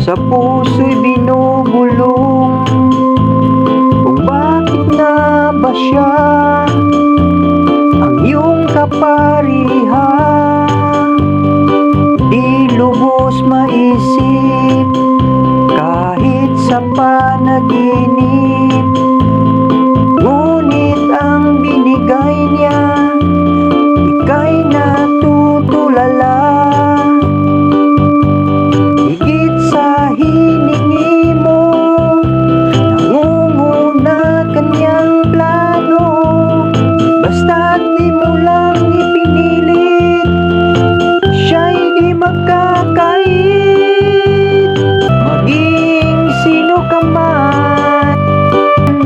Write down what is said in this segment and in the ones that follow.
sa puso'y binubulong kung bakit nga ba siya ang iyong kaparihan. Di lubos maisip kahit sa panaginip, ngunit ang binigay niya ika'y natutulala. Higit sa hiningi mo, nangunguna kanyang plano. Basta't di mo lang ipinilit, siya'y di magkakait. Maging sino ka man,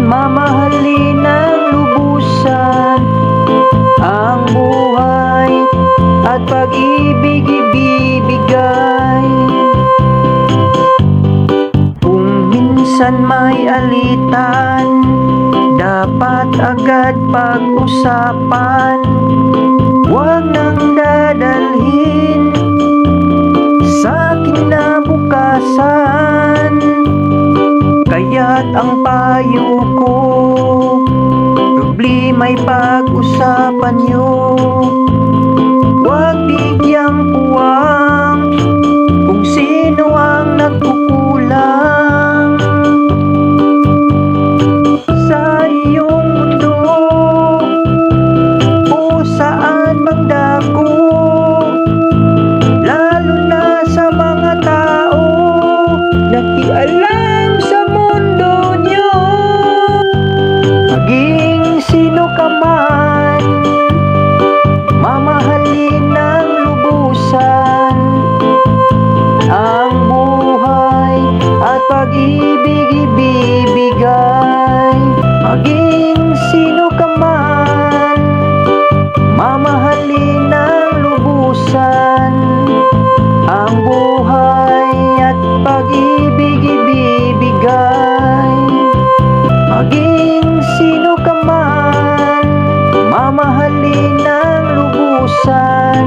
mamahalin ng lubusan ang buhay at pag-ibig ibibigay. Kung minsan may alitan, dapat agad pag-usapan. Huwag nang dadalhin sa kinabukasan. Kaya't ang payo ko, problema'y pag-usapan niyo. Huwag bigyang puwang kung sino ang nagkukulang sa iyong mundo o saan mang dako, lalo na sa mga tao nakialam sa mundo niyo. Maging sino ka man, mamahalin ng lubusan ang buhay at pag-ibig ibibigay. Maging sino ka man, mamahalin ng lubusan ang buhay at pag-ibig ibibigay. Maging sino ka man, mamahalin ng lubusan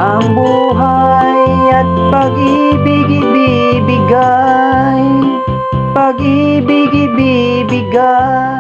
ang buhay at pag-ibig ibibigay. Pag-ibig ibibigay.